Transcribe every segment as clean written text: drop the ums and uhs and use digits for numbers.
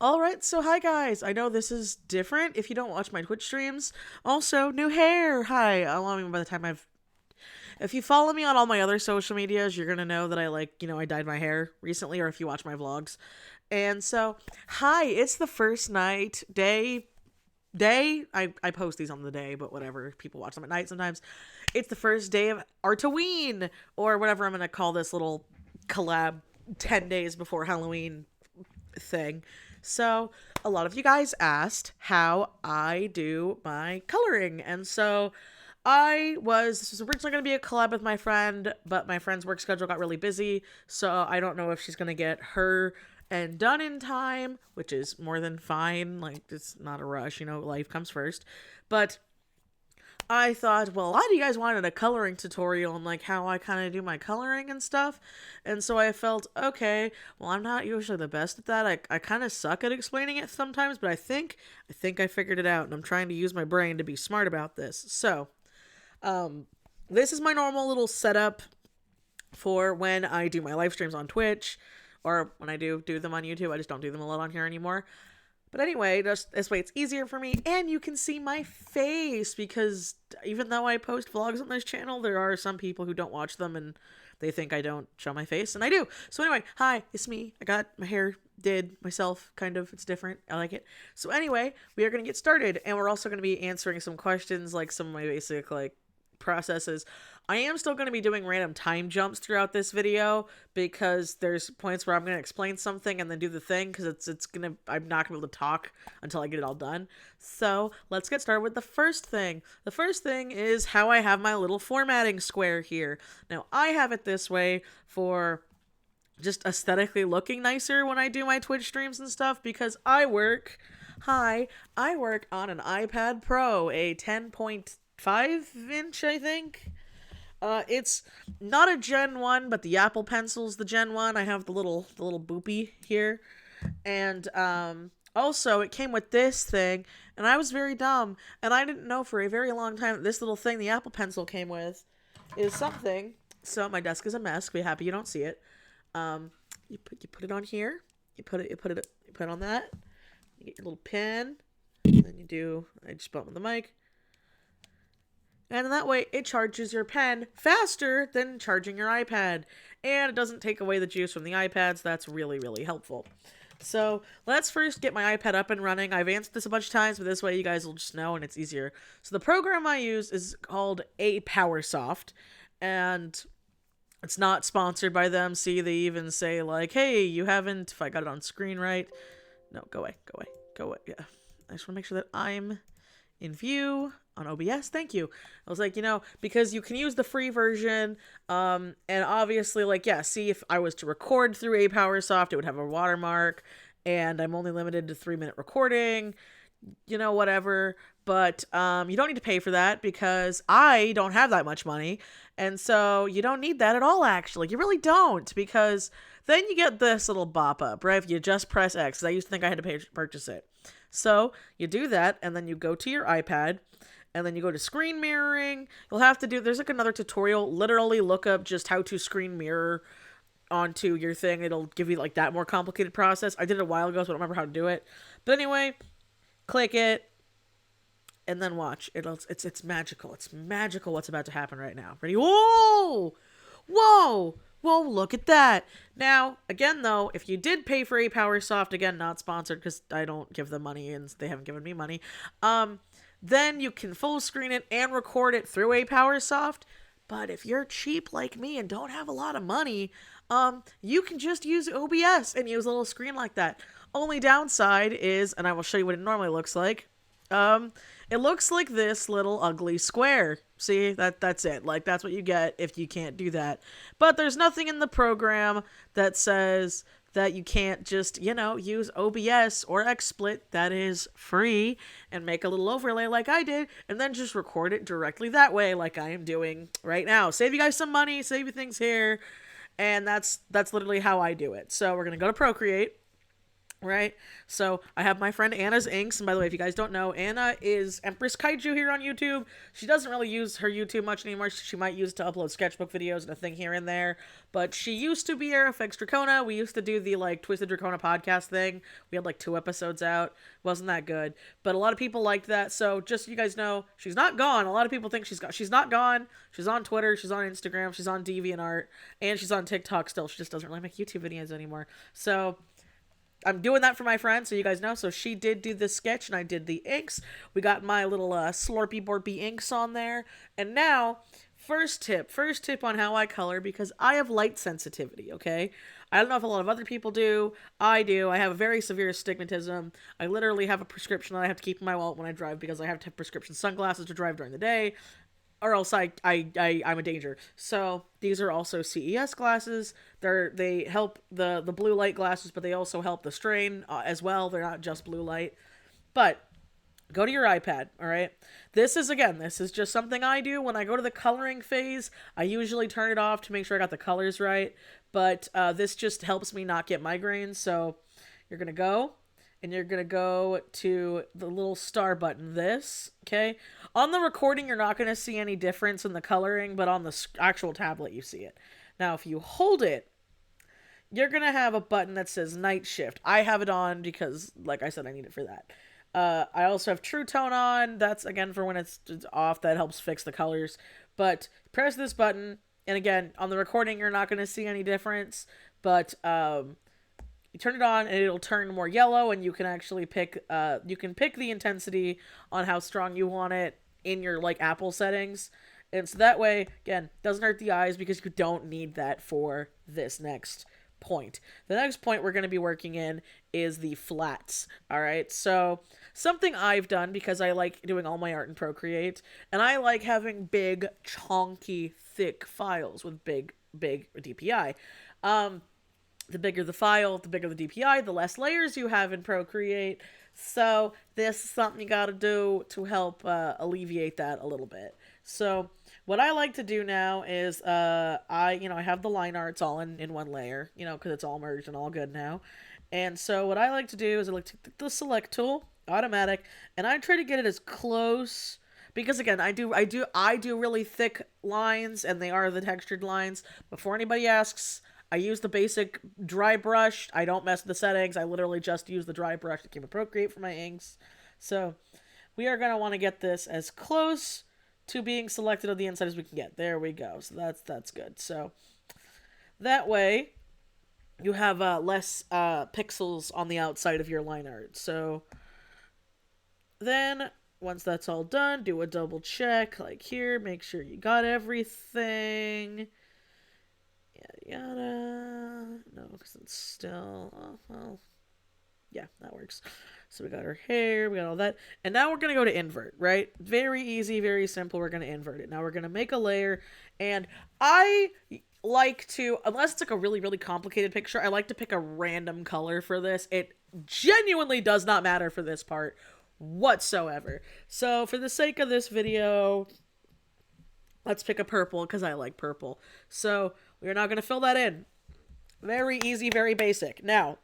Alright, so hi guys. I know this is different if you don't watch my Twitch streams. Also, new hair. Hi. I mean, by the time if you follow me on all my other social medias, you're gonna know that I dyed my hair recently, or if you watch my vlogs. And so, hi, it's the first night, day. I post these on the day, but whatever. People watch them at night sometimes. It's the first day of Art-O-Ween, or whatever I'm gonna call this little collab 10 days before Halloween thing. So, a lot of you guys asked how I do my coloring. And so, this was originally going to be a collab with my friend, but my friend's work schedule got really busy. So, I don't know if she's going to get her and done in time, which is more than fine. Like, it's not a rush, life comes first. But I thought, well, a lot of you guys wanted a coloring tutorial and like how I kind of do my coloring and stuff. And so I felt, okay, well, I'm not usually the best at that. I kind of suck at explaining it sometimes, but I think I figured it out, and I'm trying to use my brain to be smart about this. So, this is my normal little setup for when I do my live streams on Twitch, or when I do them on YouTube. I just don't do them a lot on here anymore. But anyway, just this way it's easier for me, and you can see my face, because even though I post vlogs on this channel, there are some people who don't watch them and they think I don't show my face, and I do. So anyway, hi, it's me. I got my hair did myself, kind of. It's different. I like it. So anyway, we are going to get started, and we're also going to be answering some questions, like some of my basic, processes. I am still going to be doing random time jumps throughout this video, because there's points where I'm going to explain something and then do the thing, because I'm not going to be able to talk until I get it all done. So let's get started with the first thing. The first thing is how I have my little formatting square here. Now, I have it this way for just aesthetically looking nicer when I do my Twitch streams and stuff, because I work on an iPad Pro, a 10.5-inch, I think. It's not a Gen 1, but the Apple Pencil's the Gen 1. I have the little boopy here. And, also, it came with this thing, and I was very dumb, and I didn't know for a very long time that this little thing the Apple Pencil came with is something. So, my desk is a mess. Be happy you don't see it. You put it on here. You put it on that. You get your little pen. And then I just bump the mic. And that way, it charges your pen faster than charging your iPad. And it doesn't take away the juice from the iPads. That's really, really helpful. So, let's first get my iPad up and running. I've answered this a bunch of times, but this way you guys will just know and it's easier. So, the program I use is called PowerSoft. And it's not sponsored by them. See, they even say, like, hey, you haven't... If I got it on screen right. No, go away. Yeah. I just want to make sure that I'm in view on OBS. Thank you. I was like, because you can use the free version, and obviously, see, if I was to record through PowerSoft, it would have a watermark, and I'm only limited to 3-minute recording, whatever, but you don't need to pay for that, because I don't have that much money, and so you don't need that at all, actually. You really don't, because then you get this little bop up, right? If you just press X, 'cause I used to think I had to pay to purchase it. So you do that, and then you go to your iPad, and then you go to screen mirroring. You'll have to there's another tutorial. Literally look up just how to screen mirror onto your thing. It'll give you that more complicated process. I did it a while ago, so I don't remember how to do it. But anyway, click it, and then watch. It's magical. It's magical what's about to happen right now. Ready? Whoa! Look at that. Now, again, though, if you did pay for PowerSoft, again, not sponsored, because I don't give them money, and they haven't given me money, then you can full screen it and record it through PowerSoft. But if you're cheap like me and don't have a lot of money, you can just use OBS and use a little screen like that. Only downside is, and I will show you what it normally looks like, it looks like this little ugly square. See, that's it. That's what you get if you can't do that. But there's nothing in the program that says that you can't just, use OBS or XSplit, that is free, and make a little overlay like I did, and then just record it directly that way, like I am doing right now. Save you guys some money, save you things here, and that's literally how I do it. So we're gonna go to Procreate, right? So I have my friend Anna's inks, and by the way, if you guys don't know, Anna is Empress Kaiju here on YouTube. She doesn't really use her YouTube much anymore. She might use it to upload sketchbook videos and a thing here and there, but she used to be Aerofix Dracona. We used to do the like Twisted Dracona podcast thing. We had like 2 episodes out. Wasn't that good, but a lot of people liked that. So just so you guys know, she's not gone. A lot of people think she's not gone. She's on Twitter, she's on Instagram, she's on DeviantArt, and she's on TikTok still. She just doesn't really make YouTube videos anymore. So I'm doing that for my friend, so you guys know. So she did do the sketch, and I did the inks. We got my little slorpy borpy inks on there. And now, first tip on how I color, because I have light sensitivity, okay? I don't know if a lot of other people do. I do. I have a very severe astigmatism. I literally have a prescription that I have to keep in my wallet when I drive, because I have to have prescription sunglasses to drive during the day, or else I'm a danger. So these are also CES glasses. They help the blue light glasses, but they also help the strain as well. They're not just blue light. But go to your iPad, all right? This is just something I do when I go to the coloring phase. I usually turn it off to make sure I got the colors right, but this just helps me not get migraines. So you're going to go and you're going to go to the little star button, this, okay? On the recording, you're not going to see any difference in the coloring, but on the actual tablet, you see it. Now, if you hold it, you're going to have a button that says Night Shift. I have it on because, like I said, I need it for that. I also have True Tone on. That's, again, for when it's off. That helps fix the colors. But press this button, and again, on the recording, you're not going to see any difference, but you turn it on and it'll turn more yellow, and you can actually pick the intensity on how strong you want it in your like Apple settings. And so that way, again, doesn't hurt the eyes, because you don't need that for this next point. The next point we're going to be working in is the flats. All right. So something I've done, because I like doing all my art in Procreate, and I like having big, chunky, thick files with big DPI. The bigger the file, the bigger the DPI, the less layers you have in Procreate. So this is something you got to do to help alleviate that a little bit. So what I like to do now is I have the line arts all in one layer, because it's all merged and all good now. And so what I like to do is I like to take the select tool, automatic, and I try to get it as close, because again, I do really thick lines, and they are the textured lines. Before anybody asks, I use the basic dry brush. I don't mess with the settings. I literally just use the dry brush that came with Procreate for my inks. So we are going to want to get this as close to being selected on the inside as we can get. There we go. So that's good. So that way you have less pixels on the outside of your line art. So then once that's all done, do a double check like here. Make sure you got everything. Yada. No, because it's still. Oh, well. Yeah, that works. So we got our hair, we got all that. And now we're going to go to invert, right? Very easy, very simple. We're going to invert it. Now we're going to make a layer. And I like to, unless it's like a really, really complicated picture, I like to pick a random color for this. It genuinely does not matter for this part whatsoever. So for the sake of this video, let's pick a purple, because I like purple. So we're not going to fill that in. Very easy, very basic. Now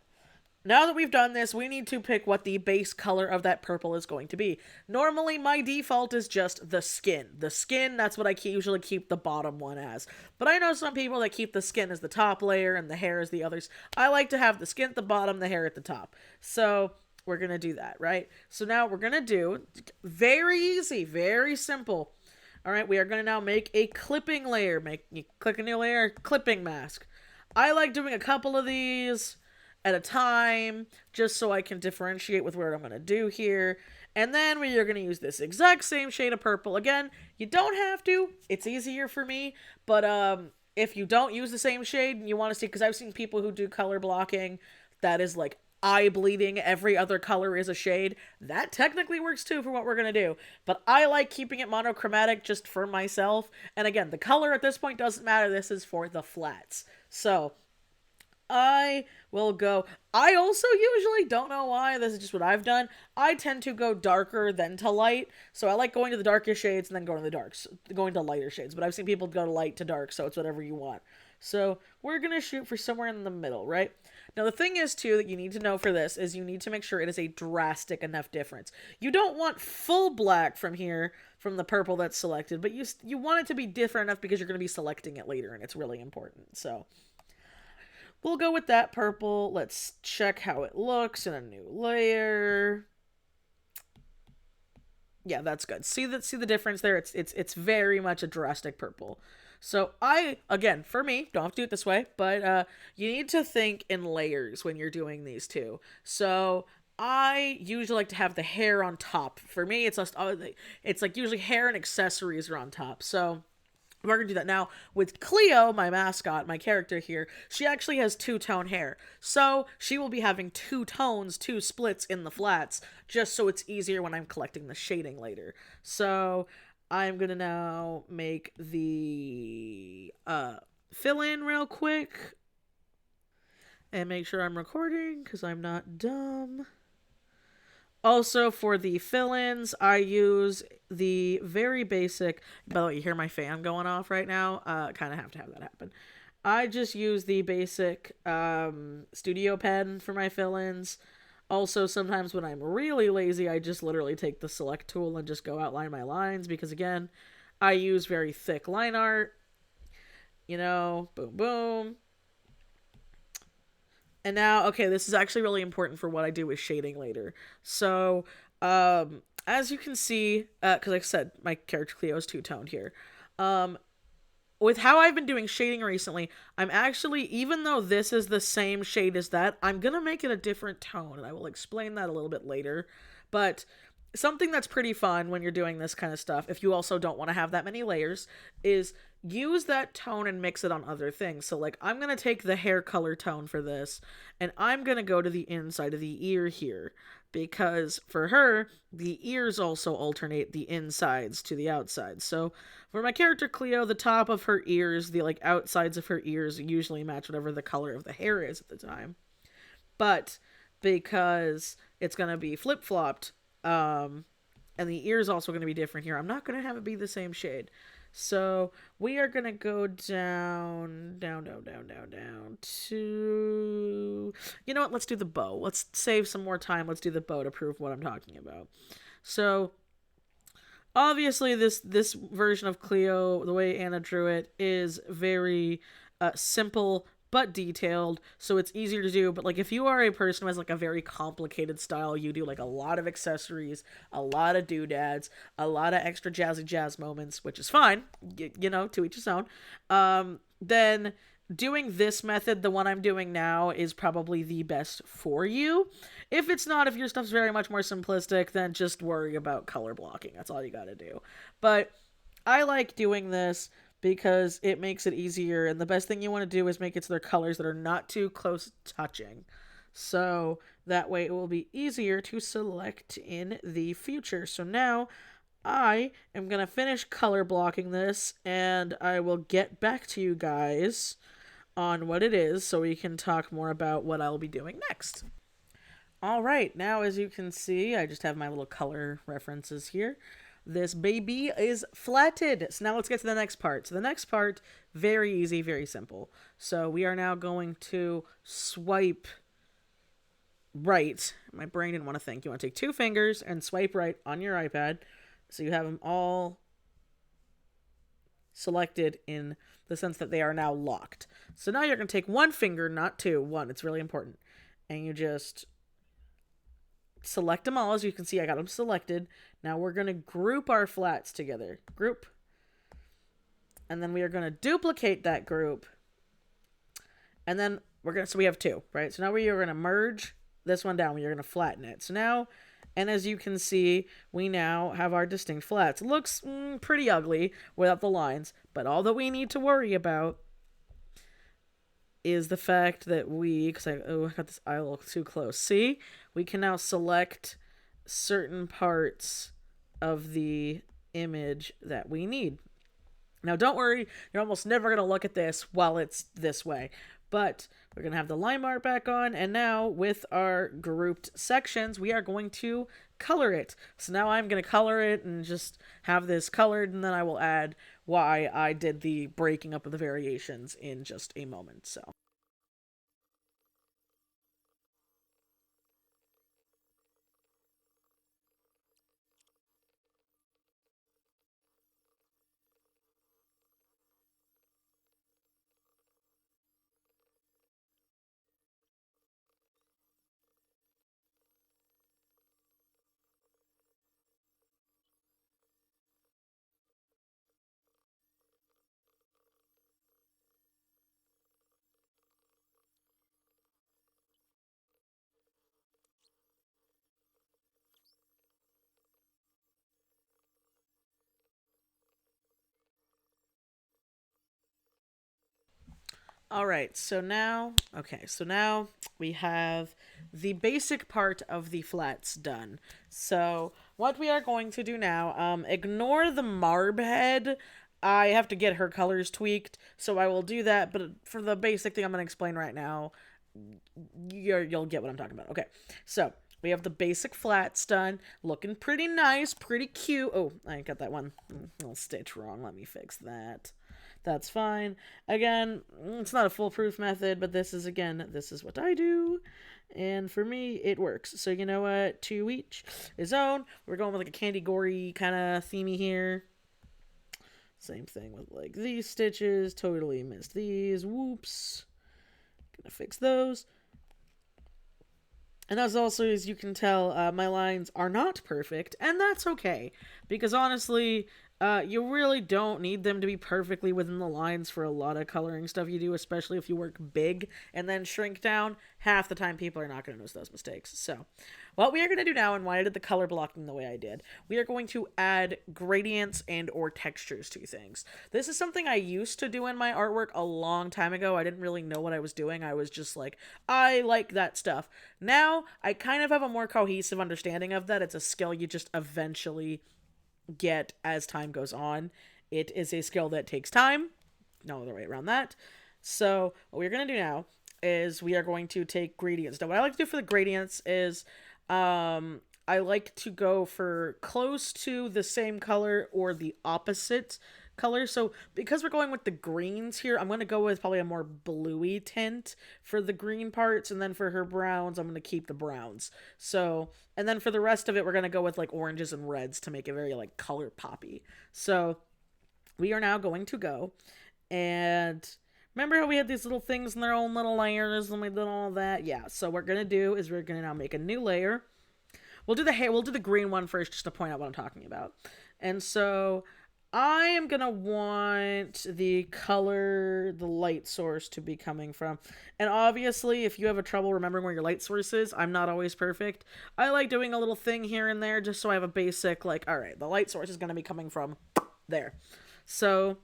that we've done this, we need to pick what the base color of that purple is going to be. Normally, my default is just the skin. The skin, that's what I usually keep the bottom one as. But I know some people that keep the skin as the top layer and the hair as the others. I like to have the skin at the bottom, the hair at the top. So we're going to do that, right? So now we're going to do, very easy, very simple. All right, we are going to now make a clipping layer. Click a new layer, clipping mask. I like doing a couple of these at a time, just so I can differentiate with what I'm going to do here. And then we are going to use this exact same shade of purple. Again, you don't have to. It's easier for me. But if you don't use the same shade and you want to see, because I've seen people who do color blocking, that is like eye bleeding, every other color is a shade. That technically works too for what we're going to do. But I like keeping it monochromatic just for myself. And again, the color at this point doesn't matter. This is for the flats. So I will go. I also usually, don't know why, this is just what I've done, I tend to go darker than to light. So I like going to the darkest shades and then going to the darks, going to lighter shades. But I've seen people go to light to dark, so it's whatever you want. So we're going to shoot for somewhere in the middle, right? Now, the thing is, too, that you need to know for this is you need to make sure it is a drastic enough difference. You don't want full black from here, from the purple that's selected, but you want it to be different enough because you're going to be selecting it later, and it's really important. So we'll go with that purple. Let's check how it looks in a new layer. Yeah, that's good. See the difference there? It's very much a drastic purple. So again, for me, don't have to do it this way, but you need to think in layers when you're doing these two. So I usually like to have the hair on top. For me, it's like usually hair and accessories are on top. So we're gonna do that now with Cleo, my mascot, my character here. She actually has two-tone hair, so she will be having two tones, two splits in the flats, just so it's easier when I'm collecting the shading later. So I'm gonna now make the fill in real quick and make sure I'm recording because I'm not dumb. Also, for the fill-ins, I use the very basic... By the way, you hear my fan going off right now? Kind of have to have that happen. I just use the basic studio pen for my fill-ins. Also, sometimes when I'm really lazy, I just literally take the select tool and just go outline my lines. Because, again, I use very thick line art. You know, boom, boom. And now, okay, this is actually really important for what I do with shading later. So, as you can see, because like I said, my character Cleo is two-toned here. With how I've been doing shading recently, I'm actually, even though this is the same shade as that, I'm going to make it a different tone, and I will explain that a little bit later. But something that's pretty fun when you're doing this kind of stuff, if you also don't want to have that many layers, is use that tone and mix it on other things. So like I'm going to take the hair color tone for this and I'm going to go to the inside of the ear here because for her, the ears also alternate the insides to the outsides. So for my character Cleo, the top of her ears, the like outsides of her ears usually match whatever the color of the hair is at the time. But because it's going to be flip-flopped, and the ear is also going to be different here, I'm not going to have it be the same shade. So we are going to go down to... You know what? Let's do the bow. Let's save some more time. Let's do the bow to prove what I'm talking about. So obviously this version of Cleo, the way Anna drew it, is very simple but detailed, so it's easier to do. But like if you are a person who has like a very complicated style, you do like a lot of accessories, a lot of doodads, a lot of extra jazzy jazz moments, which is fine, you know, to each his own, then doing this method, the one I'm doing now, is probably the best for you. If it's not, if your stuff's very much more simplistic, then just worry about color blocking. That's all you gotta do. But I like doing this because it makes it easier, and the best thing you want to do is make it so they're colors that are not too close touching. So that way it will be easier to select in the future. So now I am going to finish color blocking this, and I will get back to you guys on what it is so we can talk more about what I'll be doing next. All right, now as you can see, I just have my little color references here. This baby is flatted. So now let's get to the next part. So the next part, very easy, very simple. So we are now going to swipe right. My brain didn't want to think. You want to take two fingers and swipe right on your iPad. So you have them all selected in the sense that they are now locked. So now you're going to take one finger, not two, one. It's really important. And you just select them all. As you can see, I got them selected. Now we're going to group our flats together. Group. And then we are going to duplicate that group. And then we're going to, so we have two, right? So now we are going to merge this one down. We are going to flatten it. So now, and as you can see, we now have our distinct flats. It looks pretty ugly without the lines, but all that we need to worry about is the fact that we, because I got this eye a little too close. See, we can now select certain parts of the image that we need. Now, don't worry, you're almost never going to look at this while it's this way. But we're going to have the line art back on, and now with our grouped sections, we are going to color it. So now I'm going to color it and just have this colored, and then I will add why I did the breaking up of the variations in just a moment. So All right, so now, so now we have the basic part of the flats done. So what we are going to do now, ignore the Marb head. I have to get her colors tweaked, so I will do that. But for the basic thing I'm going to explain right now, you'll get what I'm talking about. Okay, so we have the basic flats done, looking pretty nice, pretty cute. Oh, I got that one little stitch wrong. Let me fix that. That's fine. Again, it's not a foolproof method, but this is what I do. And for me, it works. So you know what? To each his own. We're going with like a candy gory kind of themey here. Same thing with like these stitches. Totally missed these. Whoops. Gonna fix those. And as also as you can tell, my lines are not perfect, and that's okay. Because honestly, you really don't need them to be perfectly within the lines for a lot of coloring stuff you do, especially if you work big and then shrink down. Half the time, people are not going to notice those mistakes. So, what we are going to do now, and why I did the color blocking the way I did, we are going to add gradients and or textures to things. This is something I used to do in my artwork a long time ago. I didn't really know what I was doing. I was just like, I like that stuff. Now, I kind of have a more cohesive understanding of that. It's a skill you just eventually get as time goes on. It is a skill that takes time. No other way around that. So what we're going to do now is we are going to take gradients. Now what I like to do for the gradients is I like to go for close to the same color or the opposite color. So because we're going with the greens here, I'm going to go with probably a more bluey tint for the green parts, and then for her browns, I'm going to keep the browns. So, and then for the rest of it, we're going to go with like oranges and reds to make it very like color poppy. So we are now going to go and remember how we had these little things in their own little layers and we did all that? Yeah, so what we're going to do is we're going to now make a new layer. We'll do the green one first just to point out what I'm talking about. And so I am going to want the color, the light source to be coming from. And obviously, if you have a trouble remembering where your light source is, I'm not always perfect. I like doing a little thing here and there just so I have a basic, like, all right, the light source is going to be coming from there. So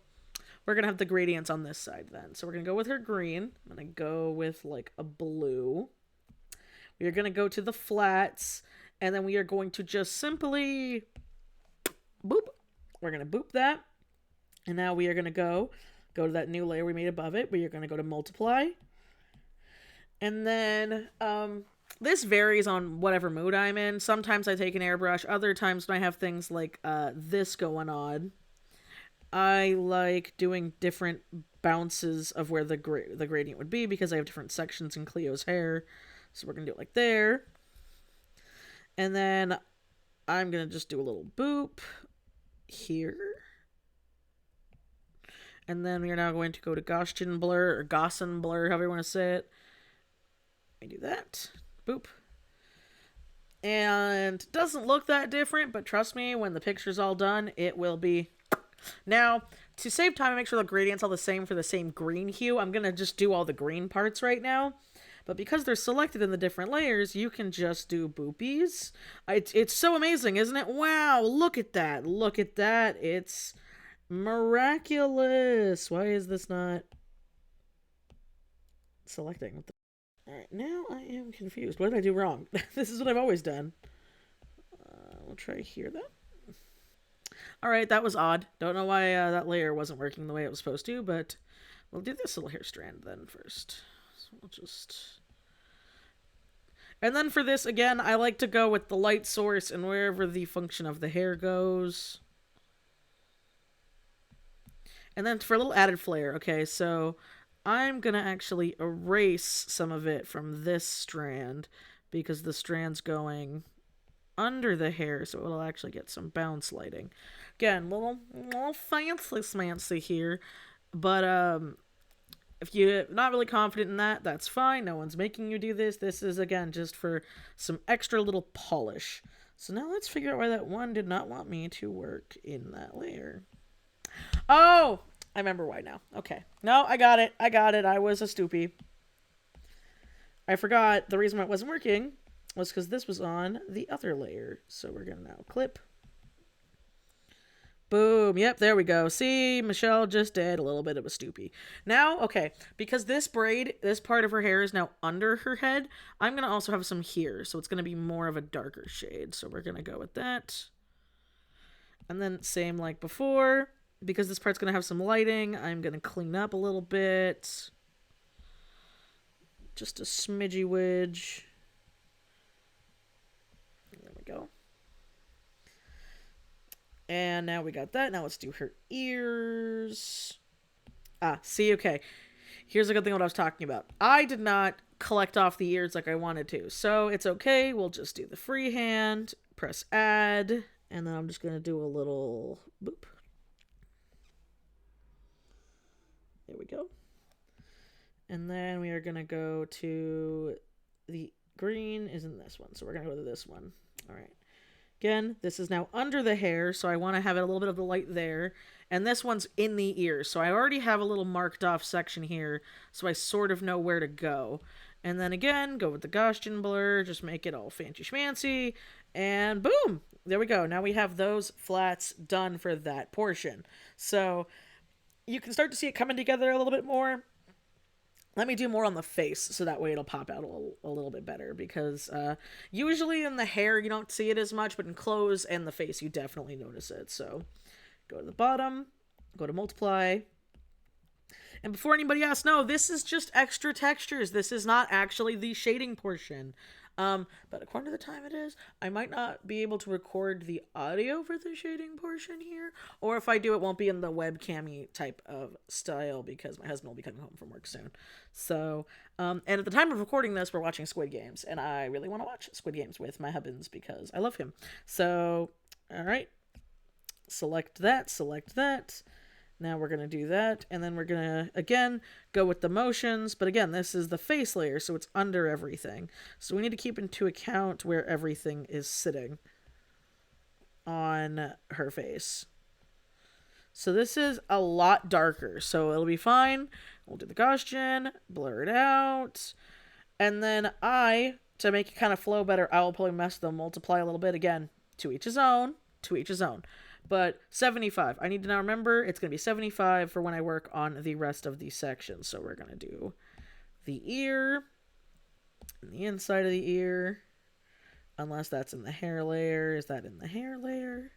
we're going to have the gradients on this side then. So we're going to go with her green. I'm going to go with like a blue. We are going to go to the flats. And then we are going to just simply boop. We're going to boop that. And now we are going to go to that new layer we made above it. We are going to go to multiply. And then this varies on whatever mood I'm in. Sometimes I take an airbrush. Other times when I have things like this going on, I like doing different bounces of where the gradient would be because I have different sections in Cleo's hair. So we're going to do it like there. And then I'm going to just do a little boop here. And then we are now going to go to Gaussian blur or Gaussian blur, however you want to say it. I do that. Boop. And it doesn't look that different, but trust me, when the picture's all done, it will be. Now, to save time and make sure the gradient's all the same for the same green hue, I'm going to just do all the green parts right now. But because they're selected in the different layers, you can just do boopies. It's so amazing, isn't it? Wow, look at that. Look at that. It's miraculous. Why is this not selecting? Alright, now I am confused. What did I do wrong? This is what I've always done. We'll try here then. Alright, that was odd. Don't know why that layer wasn't working the way it was supposed to, but we'll do this little hair strand then first. So we'll just... And then for this, again, I like to go with the light source and wherever the function of the hair goes. And then for a little added flair, okay, so I'm going to actually erase some of it from this strand because the strand's going under the hair, so it'll actually get some bounce lighting. Again, little fancy here, but if you're not really confident in that, that's fine. No one's making you do this. This is, again, just for some extra little polish. So now let's figure out why that one did not want me to work in that layer. Oh, I remember why now. Okay. No, I got it. I was a stoopy. I forgot the reason why it wasn't working was because this was on the other layer. So we're going to now clip, Boom. Yep, there we go. See, Michelle just did a little bit of a stoopy. Now, okay, because this braid, this part of her hair is now under her head, I'm going to also have some here. So it's going to be more of a darker shade. So we're going to go with that. And then same like before. Because this part's going to have some lighting, I'm going to clean up a little bit. Just a smidgy widge. There we go. And now we got that. Now let's do her ears. See, okay. Here's a good thing what I was talking about. I did not collect off the ears like I wanted to. So it's okay. We'll just do the freehand. Press add. And then I'm just going to do a little boop. There we go. And then we are going to go to the green is in this one. So we're going to go to this one. All right. Again, this is now under the hair, so I want to have it a little bit of the light there. And this one's in the ears, so I already have a little marked off section here, so I sort of know where to go. And then again, go with the Gaussian blur, just make it all fancy schmancy, and boom! There we go. Now we have those flats done for that portion. So you can start to see it coming together a little bit more. Let me do more on the face, so that way it'll pop out a little bit better, because usually in the hair you don't see it as much, but in clothes and the face you definitely notice it. So go to the bottom, go to multiply, and before anybody asks, no, this is just extra textures. This is not actually the shading portion. But according to the time it is, I might not be able to record the audio for the shading portion here, or if I do, it won't be in the webcam-y type of style because my husband will be coming home from work soon. So, and at the time of recording this, we're watching Squid Games, and I really want to watch Squid Games with my husband because I love him. So, all right, select that. Now we're going to do that, and then we're going to, again, go with the motions, but again, this is the face layer, so it's under everything. So we need to keep into account where everything is sitting on her face. So this is a lot darker, so it'll be fine. We'll do the Gaussian, blur it out, and then to make it kind of flow better, I will probably mess the multiply a little bit. Again, to each his own, to each his own. But 75. I need to now remember it's going to be 75 for when I work on the rest of these sections. So we're going to do the ear, and the inside of the ear, unless that's in the hair layer. Is that in the hair layer?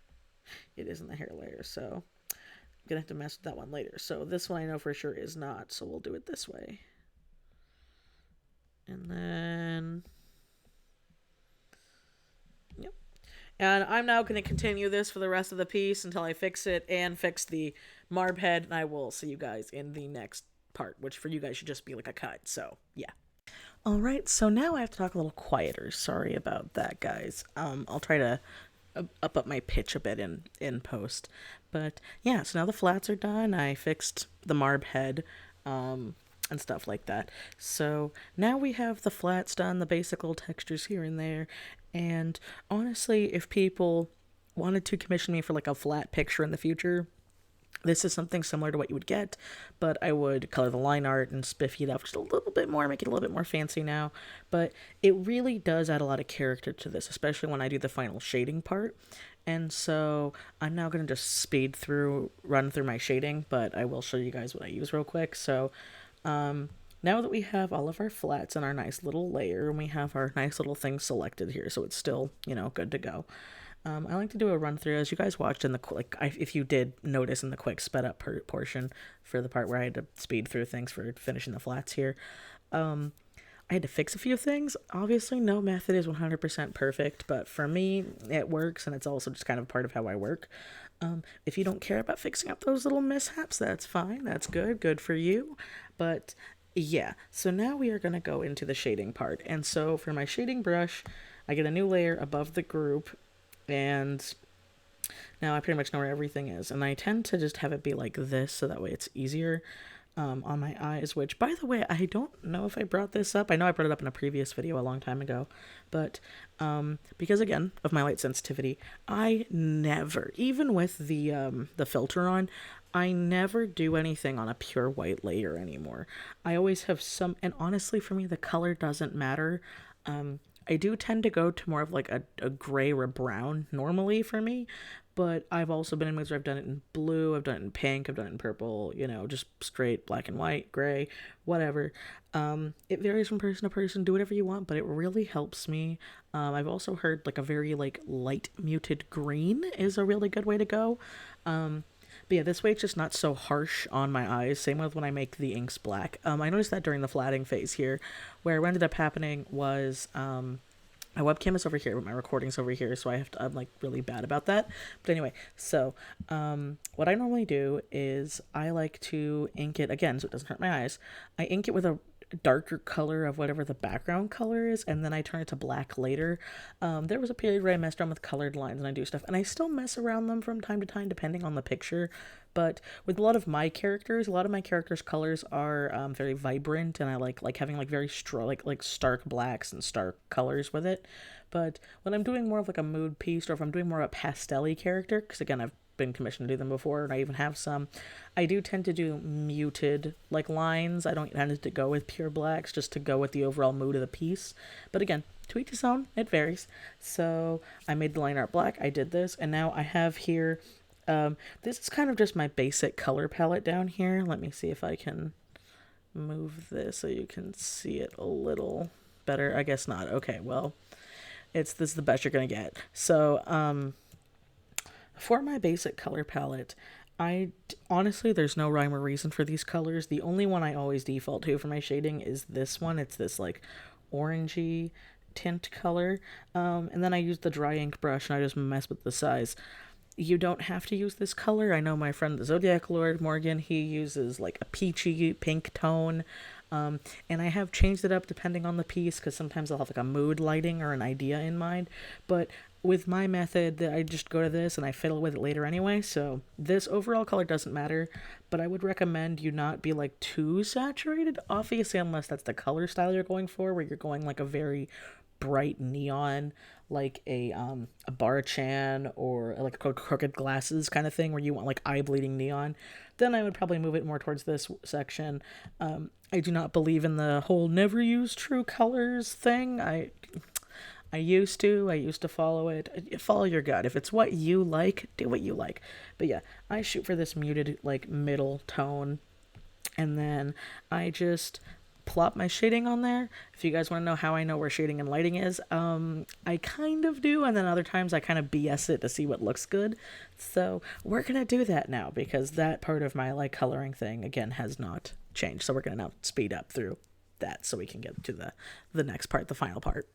It is in the hair layer, so I'm going to have to mess with that one later. So this one I know for sure is not, so we'll do it this way. And then... Yep. And I'm now going to continue this for the rest of the piece until I fix it and fix the marb head, and I will see you guys in the next part, which for you guys should just be like a cut, so yeah. Alright, so now I have to talk a little quieter. Sorry about that, guys. I'll try to up my pitch a bit in post. But yeah, so now the flats are done. I fixed the marb head, and stuff like that. So now we have the flats done, the basic little textures here and there. And honestly, if people wanted to commission me for like a flat picture in the future, this is something similar to what you would get, but I would color the line art and spiffy it up just a little bit more, make it a little bit more fancy now. But it really does add a lot of character to this, especially when I do the final shading part. And so I'm now going to just run through my shading, but I will show you guys what I use real quick. So now that we have all of our flats in our nice little layer, and we have our nice little thing selected here, so it's still, good to go. I like to do a run through, as you guys watched in the if you did notice in the quick sped up portion for the part where I had to speed through things for finishing the flats here. I had to fix a few things. Obviously, no method is 100% perfect, but for me, it works, and it's also just kind of part of how I work. If you don't care about fixing up those little mishaps, that's fine. That's good for you. But yeah, so now we are going to go into the shading part. And so for my shading brush, I get a new layer above the group, and now I pretty much know where everything is. And I tend to just have it be like this, so that way it's easier on my eyes, which, by the way, I don't know if I brought this up. I know I brought it up in a previous video a long time ago, but because, again, of my light sensitivity, I never, even with the filter on, I never do anything on a pure white layer anymore. I always have some, and honestly, for me, the color doesn't matter. I do tend to go to more of like a gray or a brown normally for me, but I've also been in moods where I've done it in blue, I've done it in pink, I've done it in purple, you know, just straight black and white, gray, whatever. It varies from person to person. Do whatever you want, but it really helps me. I've also heard like a very like light muted green is a really good way to go. But yeah, this way it's just not so harsh on my eyes. Same with when I make the inks black. I noticed that during the flatting phase here, where what ended up happening was my webcam is over here, but my recording's over here, so I'm like really bad about that. But anyway, so what I normally do is I like to ink it again, so it doesn't hurt my eyes. I ink it with a darker color of whatever the background color is, and then I turn it to black later. There was a period where I messed around with colored lines and I do stuff, and I still mess around them from time to time depending on the picture. But with a lot of my characters colors are very vibrant, and I like having like very strong like stark blacks and stark colors with it. But when I'm doing more of like a mood piece, or if I'm doing more of a pastel-y character, because again I've been commissioned to do them before, and I even have some, I do tend to do muted like lines. I don't tend to go with pure blacks, just to go with the overall mood of the piece. But again, to each his own, it varies. So I made the line art black, I did this, and now I have here this is kind of just my basic color palette down here. Let me see if I can move this so you can see it a little better. I guess not. Okay, well, this is the best you're gonna get. So for my basic color palette, honestly, there's no rhyme or reason for these colors. The only one I always default to for my shading is this one. It's this like orangey tint color. And then I use the dry ink brush and I just mess with the size. You don't have to use this color. I know my friend the Zodiac Lord Morgan, he uses like a peachy pink tone. And I have changed it up depending on the piece, because sometimes I'll have like a mood lighting or an idea in mind. But with my method, I just go to this and I fiddle with it later anyway. So this overall color doesn't matter, but I would recommend you not be like too saturated, obviously, unless that's the color style you're going for, where you're going like a very bright neon, like a bar-chan or like a crooked glasses kind of thing, where you want like eye bleeding neon. Then I would probably move it more towards this section. I do not believe in the whole never use true colors thing. I used to follow it. Follow your gut. If it's what you like, do what you like. But yeah, I shoot for this muted like middle tone, and then I just plop my shading on there. If you guys want to know how I know where shading and lighting is, I kind of do, and then other times I kind of BS it to see what looks good. So we're gonna do that now, because that part of my like coloring thing again has not changed. So we're gonna now speed up through that so we can get to the next part, the final part.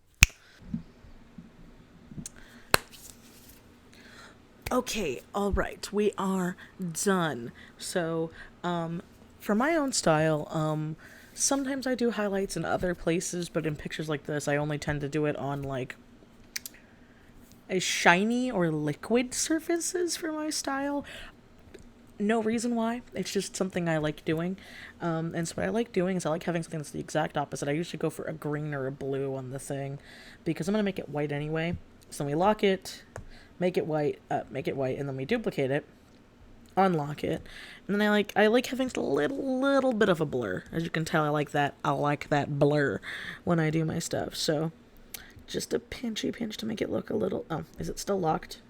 Okay, all right, we are done. So, for my own style, sometimes I do highlights in other places, but in pictures like this, I only tend to do it on like a shiny or liquid surfaces for my style. No reason why. It's just something I like doing. And so what I like doing is I like having something that's the exact opposite. I usually go for a green or a blue on the thing, because I'm going to make it white anyway. So we lock it, make it white, and then we duplicate it, unlock it, and then I like having a little bit of a blur. As you can tell, I like that blur when I do my stuff. So just a pinchy pinch to make it look a little. Oh, is it still locked?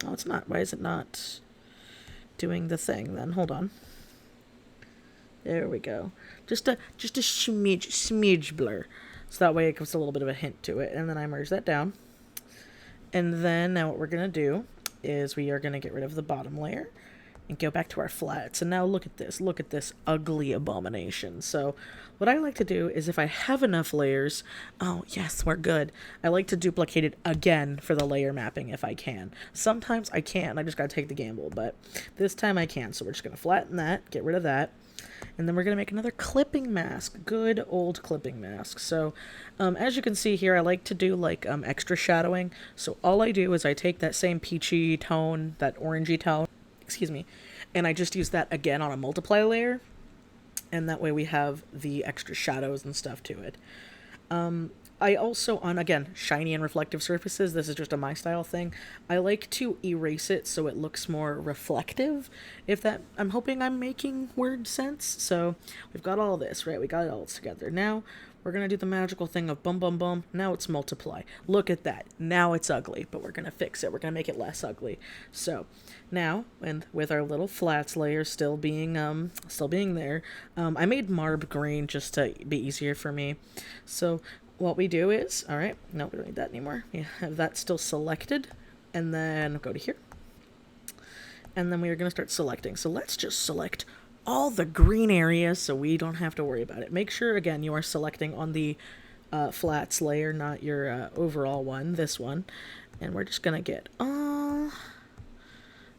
Oh, it's not. Why is it not doing the thing then? Hold on. There we go. Just a smidge blur, so that way it gives a little bit of a hint to it, and then I merge that down. And then now what we're going to do is we are going to get rid of the bottom layer and go back to our flats. And now look at this ugly abomination. So what I like to do is, if I have enough layers, oh yes, we're good. I like to duplicate it again for the layer mapping if I can. Sometimes I can't, I just got to take the gamble, but this time I can. So we're just going to flatten that, get rid of that. And then we're going to make another clipping mask. Good old clipping mask. So, as you can see here, I like to do like extra shadowing. So all I do is I take that same peachy tone, that orangey tone, excuse me, and I just use that again on a multiply layer. And that way we have the extra shadows and stuff to it. I also, on, again, shiny and reflective surfaces, this is just a my style thing, I like to erase it so it looks more reflective, if that, I'm hoping I'm making word sense. So we've got all this, right? We got it all together. Now we're going to do the magical thing of boom, boom, boom. Now it's multiply. Look at that. Now it's ugly, but we're going to fix it. We're going to make it less ugly. So now, and with our little flats layer still being there, I made Marb green just to be easier for me. So what we do is, all right, no, we don't need that anymore. We have that still selected, and then go to here. And then we are going to start selecting. So let's just select all the green areas so we don't have to worry about it. Make sure, again, you are selecting on the flats layer, not your overall one, this one. And we're just going to get all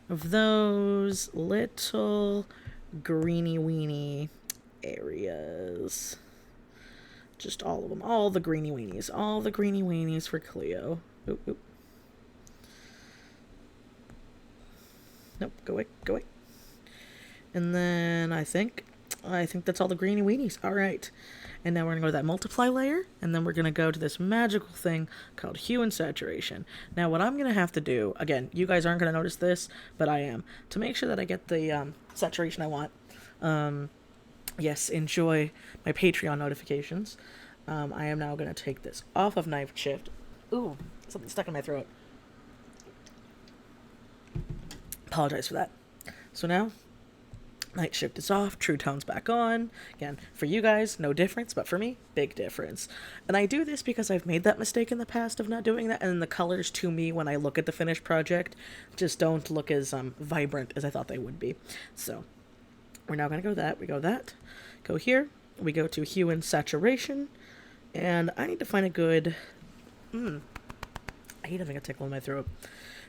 of those little greeny-weeny areas. Just all of them. All the greeny-weenies. All the greeny-weenies for Cleo. Oop, oop. Nope, go away, go away. And then I think that's all the greeny weenies. All right. And now we're going to go to that multiply layer, and then we're going to go to this magical thing called Hue and Saturation. Now what I'm going to have to do, again, you guys aren't going to notice this, but I am, to make sure that I get the saturation I want. Yes, enjoy my Patreon notifications. I am now going to take this off of knife shift. Ooh, something stuck in my throat. Apologize for that. So now, night shift is off, true tone's back on. Again, for you guys, no difference, but for me, big difference. And I do this because I've made that mistake in the past of not doing that, and the colors to me, when I look at the finished project, just don't look as vibrant as I thought they would be. So, we're now going to go that, we go that, go here, we go to Hue and Saturation, and I need to find a good, I hate having a tickle in my throat,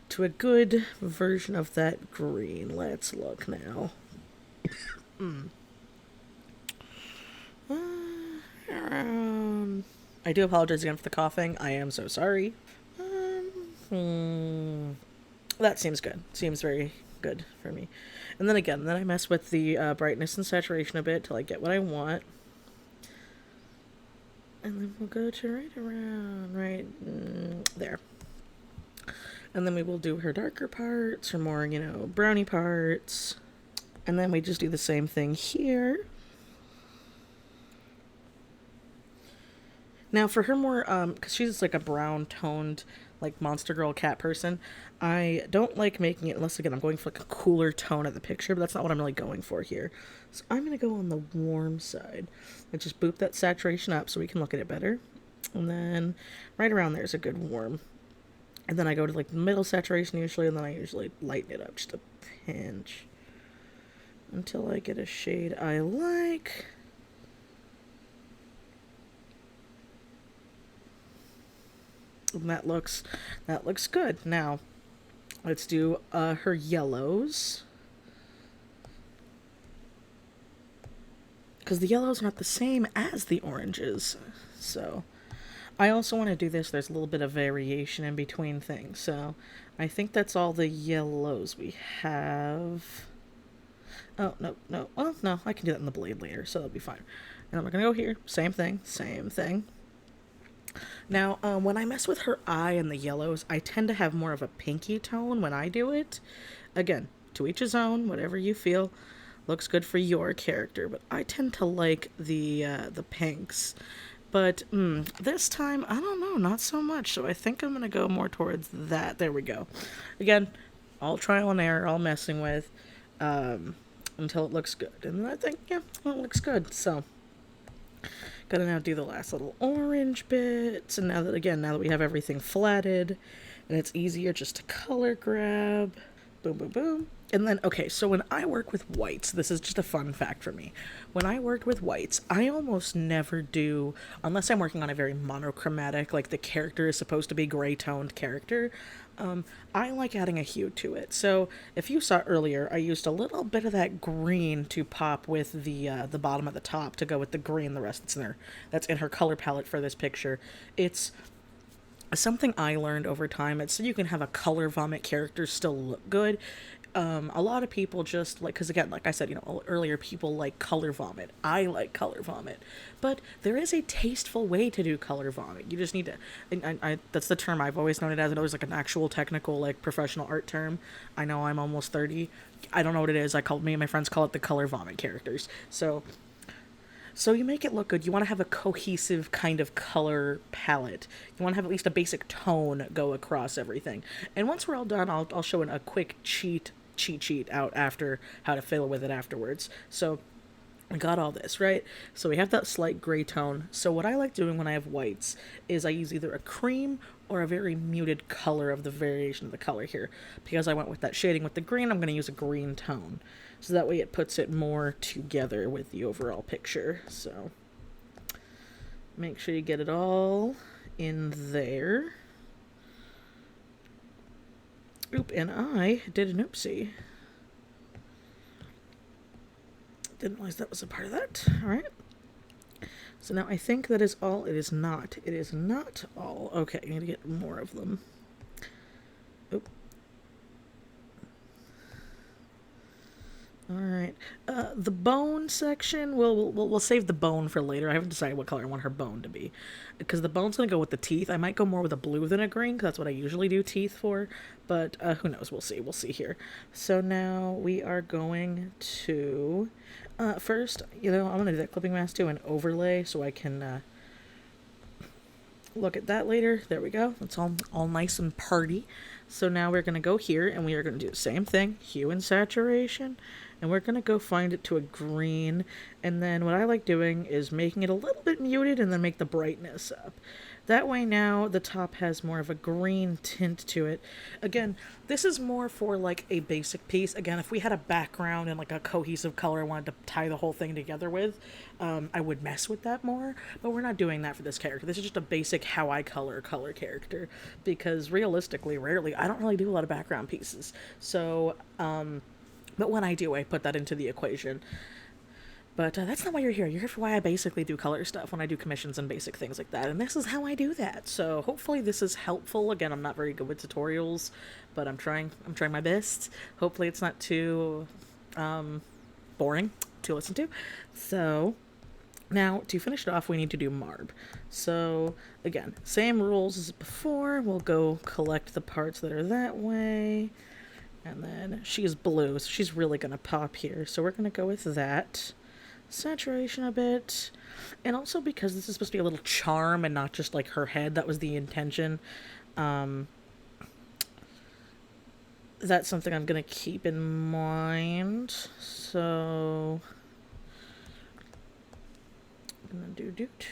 to a good version of that green. Let's look now. I do apologize again for the coughing. I am so sorry. That seems good. Seems very good for me. And then again, I mess with the brightness and saturation a bit till I get what I want. And then we'll go to right around, right there. And then we will do her darker parts, her more, browny parts. And then we just do the same thing here. Now for her more, because she's like a brown toned, like monster girl cat person, I don't like making it, unless again I'm going for like a cooler tone of the picture, but that's not what I'm really going for here. So I'm going to go on the warm side and just boop that saturation up so we can look at it better. And then right around there is a good warm. And then I go to like the middle saturation usually, and then I usually lighten it up just a pinch until I get a shade I like. And that looks good. Now, let's do her yellows. Because the yellows are not the same as the oranges. So I also want to do this. There's a little bit of variation in between things. So I think that's all the yellows we have. Oh, no. Well, no, I can do that in the blade later, so that'll be fine. And then we're going to go here. Same thing. Now, when I mess with her eye and the yellows, I tend to have more of a pinky tone when I do it. Again, to each his own, whatever you feel looks good for your character. But I tend to like the pinks. But this time, I don't know, not so much. So I think I'm going to go more towards that. There we go. Again, all trial and error, all messing with, until it looks good. And I think, yeah, well, it looks good. So gotta now do the last little orange bits. And now that we have everything flatted, and it's easier just to color grab. Boom, boom, boom. And then, okay, so when I work with whites, this is just a fun fact for me. When I worked with whites, I almost never do, unless I'm working on a very monochromatic, like the character is supposed to be gray-toned character, I like adding a hue to it. So if you saw earlier, I used a little bit of that green to pop with the bottom at the top to go with the green, the rest that's in her color palette for this picture. It's something I learned over time. It's so you can have a color vomit character still look good. A lot of people just like, because again, like I said, earlier, people like color vomit. I like color vomit, but there is a tasteful way to do color vomit. You just need to, and that's the term I've always known it as. I know it's like an actual technical, like professional art term. I know I'm almost 30. I don't know what it is. Me and my friends call it the color vomit characters. So So you make it look good. You want to have a cohesive kind of color palette. You want to have at least a basic tone go across everything. And once we're all done, I'll show a quick cheat sheet out after how to fiddle with it afterwards. So we got all this, right? So we have that slight gray tone. So what I like doing when I have whites is I use either a cream or a very muted color of the variation of the color here. Because I went with that shading with the green, I'm going to use a green tone. So that way it puts it more together with the overall picture. So make sure you get it all in there. Oop, and I did an oopsie. Didn't realize that was a part of that. Alright. So now I think that is all. It is not. It is not all. Okay, I need to get more of them. Oop. Alright. The bone section, we'll save the bone for later. I haven't decided what color I want her bone to be. Because the bone's going to go with the teeth. I might go more with a blue than a green, because that's what I usually do teeth for. But who knows? We'll see. We'll see here. So now we are going to... first, I'm going to do that clipping mask too and overlay so I can look at that later. There we go. It's all nice and party. So now we're going to go here and we are going to do the same thing. Hue and saturation. And we're going to go find it to a green. And then what I like doing is making it a little bit muted and then make the brightness up. That way now the top has more of a green tint to it. Again, this is more for like a basic piece. Again, if we had a background and like a cohesive color I wanted to tie the whole thing together with, I would mess with that more. But we're not doing that for this character. This is just a basic how I color character. Because realistically, rarely, I don't really do a lot of background pieces. So, but when I do, I put that into the equation. But that's not why you're here. You're here for why I basically do color stuff when I do commissions and basic things like that. And this is how I do that. So hopefully this is helpful. Again, I'm not very good with tutorials, but I'm trying my best. Hopefully it's not too boring to listen to. So now to finish it off, we need to do Marb. So again, same rules as before. We'll go collect the parts that are that way. And then she is blue, so she's really going to pop here. So we're going to go with that. Saturation a bit. And also because this is supposed to be a little charm and not just like her head, that was the intention. That's something I'm going to keep in mind. So I'm going to do doot.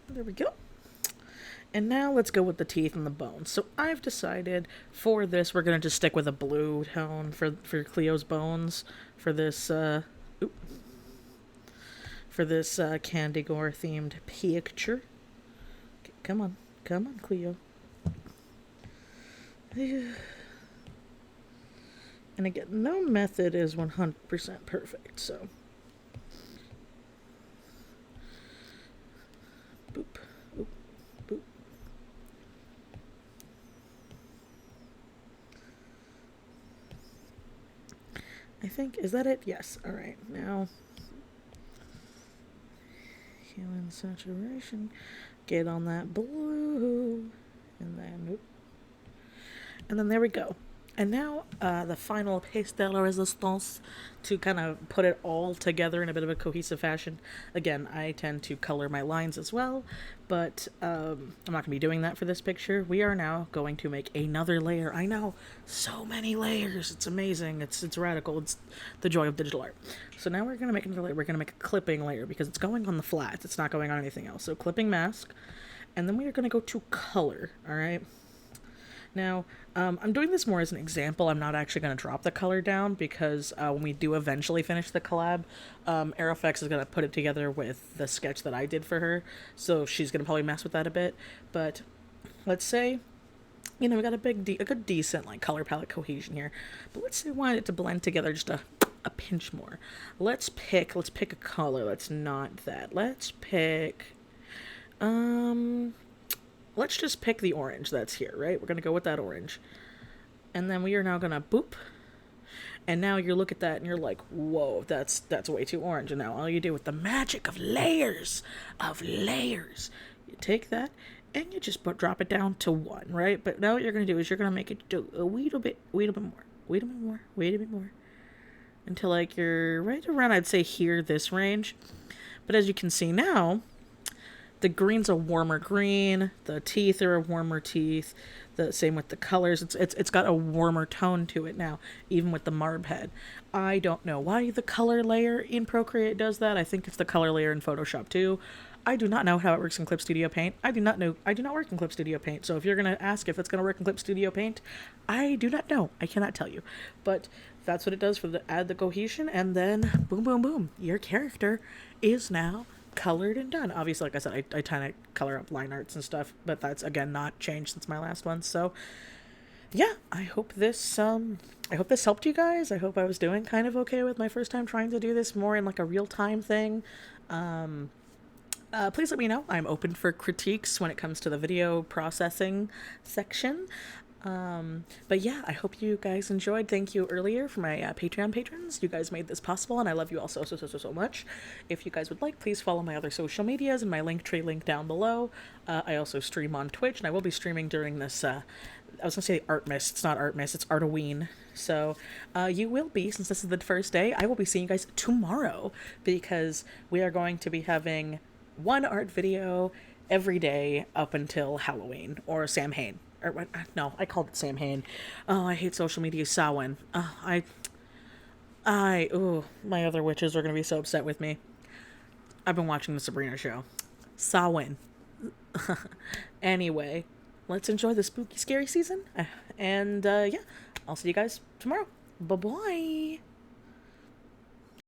There we go. And now let's go with the teeth and the bones. So I've decided for this, we're going to just stick with a blue tone for Cleo's bones for this, Candy Gore themed picture. Okay, come on, Cleo. And again, no method is 100% perfect, so. Boop, boop, boop. I think, is that it? Yes. All right. Now, Hue and Saturation. Get on that blue. And then, oop. And then there we go. And now the final pièce de la résistance to kind of put it all together in a bit of a cohesive fashion. Again, I tend to color my lines as well, but I'm not going to be doing that for this picture. We are now going to make another layer. I know, so many layers. It's amazing. It's radical. It's the joy of digital art. So now we're going to make another layer. We're going to make a clipping layer because it's going on the flats. It's not going on anything else. So clipping mask. And then we are going to go to color, all right? Now, I'm doing this more as an example. I'm not actually going to drop the color down because when we do eventually finish the collab, Aerofx is going to put it together with the sketch that I did for her. So she's going to probably mess with that a bit. But let's say, we got a good decent like color palette cohesion here. But let's say we wanted it to blend together just a pinch more. Let's pick a color. Let's not that. Let's pick, let's just pick the orange that's here, right? We're going to go with that orange. And then we are now going to boop. And now you look at that and you're like, whoa, that's way too orange. And now all you do with the magic of layers, you take that and you just drop it down to 1, right? But now what you're going to do is you're going to make it do a little bit more, until like you're right around, I'd say here, this range. But as you can see now, the green's a warmer green, the teeth are a warmer teeth, the same with the colors. It's got a warmer tone to it now, even with the marb head. I don't know why the color layer in Procreate does that. I think it's the color layer in Photoshop too. I do not know how it works in Clip Studio Paint. I do not work in Clip Studio Paint. So if you're going to ask if it's going to work in Clip Studio Paint, I do not know. I cannot tell you. But that's what it does for add the cohesion, and then boom, boom, boom. Your character is now colored and done. Obviously, like I said, I tend to color up line arts and stuff, but that's, again, not changed since my last one. So yeah, I hope this helped you guys. I hope I was doing kind of okay with my first time trying to do this more in like a real-time thing. Please let me know. I'm open for critiques when it comes to the video processing section. But yeah, I hope you guys enjoyed. Thank you earlier for my Patreon patrons. You guys made this possible, and I love you all so much. If you guys would like, please follow my other social medias and my Linktree link down below. I also stream on Twitch, and I will be streaming during this, I was going to say Artmas. It's not Artmas, it's Art-O-Ween. So you will be, since this is the first day, I will be seeing you guys tomorrow, because we are going to be having one art video every day up until Halloween, or Samhain. Or what? No, I called it Samhain. Oh, I hate social media. Samhain. My other witches are going to be so upset with me. I've been watching the Sabrina show. Samhain. Anyway, let's enjoy the spooky, scary season. And yeah, I'll see you guys tomorrow. Bye-bye.